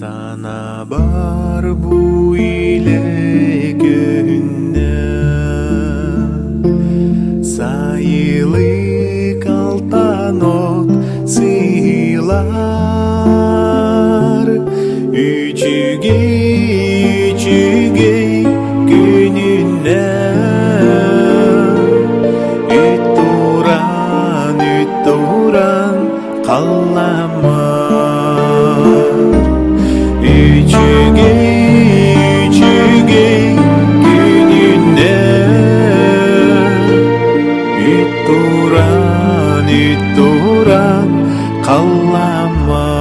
Sana бар bu ile günde sayılı kaltan ot sıylar üçüge gününe ütturan kallamar üçüge gününe ütturan kallamar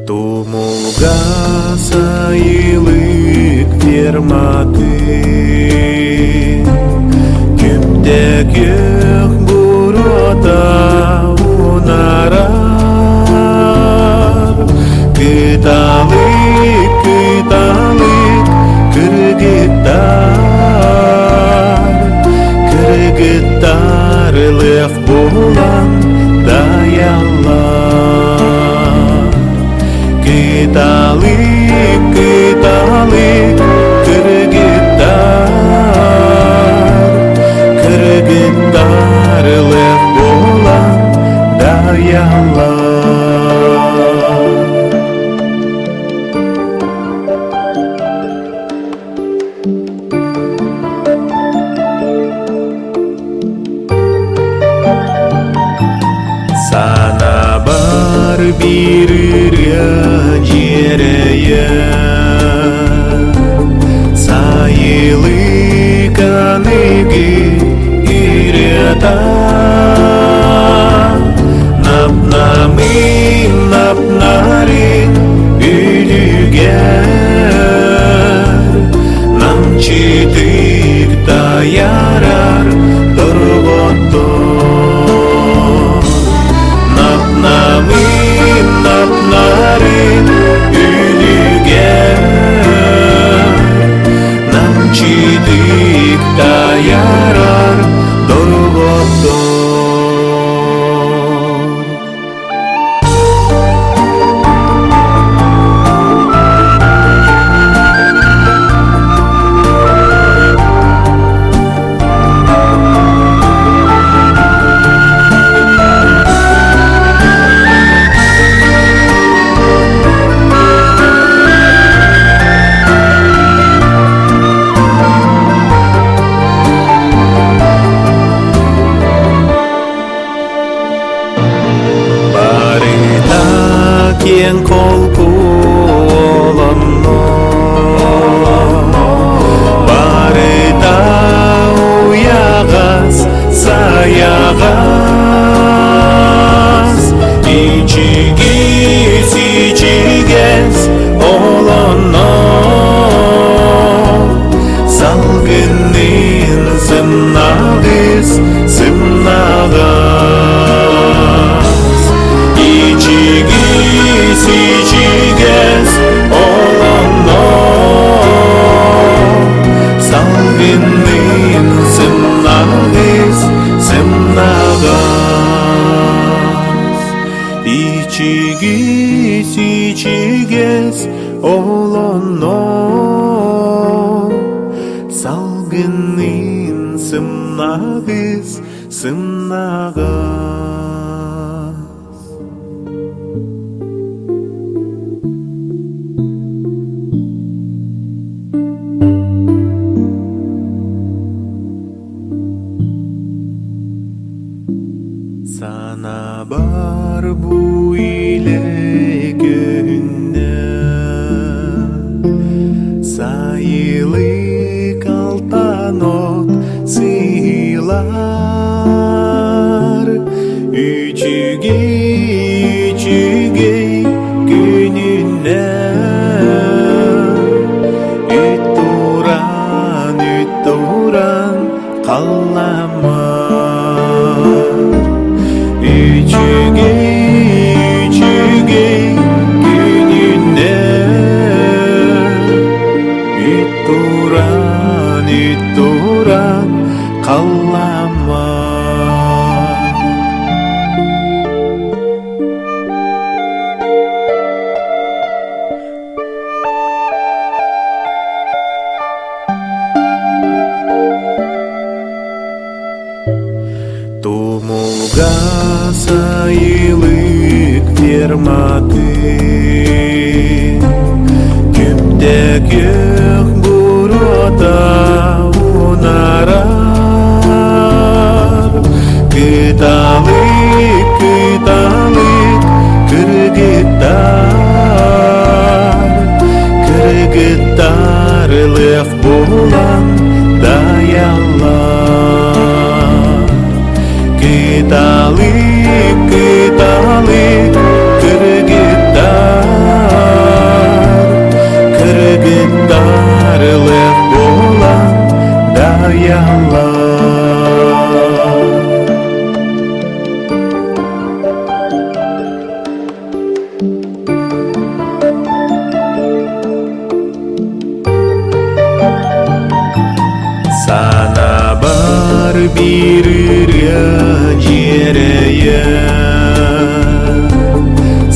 Тумулга сайылык ферматы Күпте көк бурота унарар Кыталык кыргыттарлык булан даялар Кыталык кыргыттарлык булан даялар Sana бар бирге жерeye Сайылы каныгы ирета Напнарын үлüге Намчытык таярар торготто Напнарын үлüге Намчытык таярар торготто Кен колку олонно Барыта уягас саягас Ичигес олонно Салгынын сымнагыз сымнагас Ичигес олонно Салгынын сымнагыз сымнагас Ичигес олонно Салгынын сымнагыз сымнагас Sana бар bu ile günde sayılı kaltan ot sıylar сайылык ферматы Күптек бурота унарар Кыталык кыргыттарлык булан даялар Кыталык кыргыттарлык булан даялар Sana бар бирирге жерeye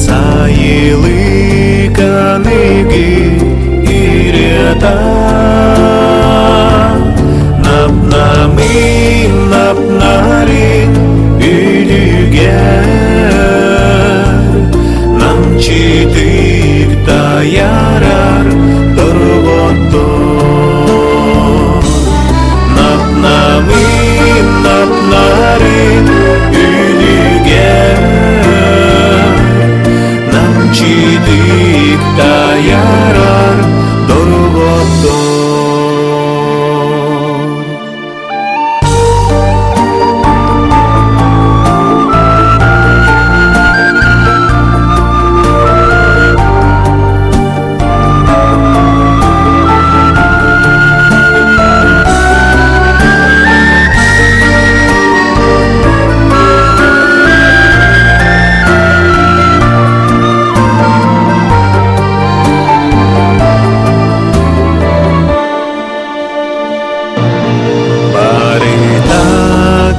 Сайылык аныгы ирета Напнамын напнарын үлүгер Намчытык таярар торготтор Напнамын напнарын үлүгер Намчытык таярар торготтор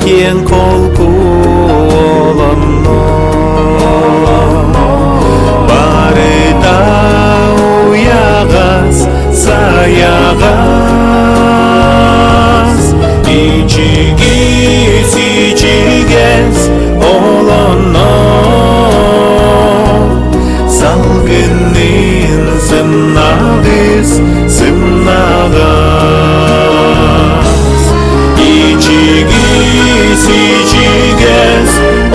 Кен колку олонно Барыта уягас саягас Ичигес олонно Салгынын сымнагыс сымнагас Ичигес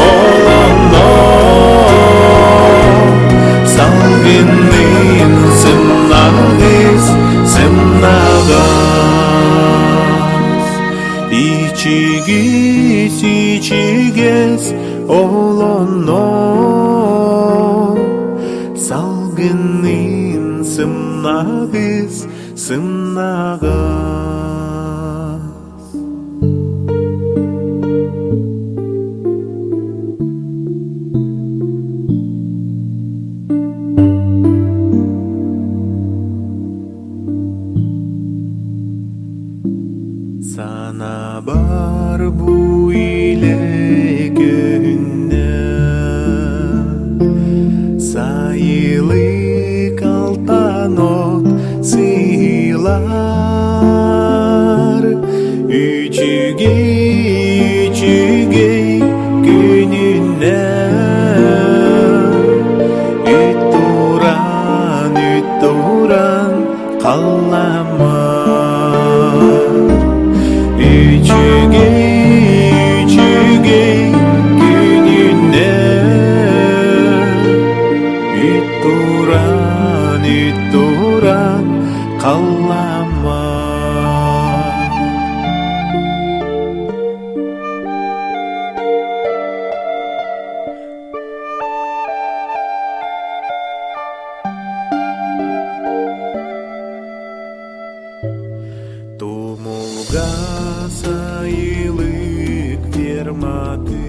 олонно Салгынын сымнагыс сымнагас Ичигес олонно Салгынын сымнагыс сымнагас Sana бар бу илегүнне Сайылык алтанот сыйлар Үчүгей күнүнне Үт туран каламар Үчүгей күнүнне Үт туран каламар Тумулга сайылык ферматы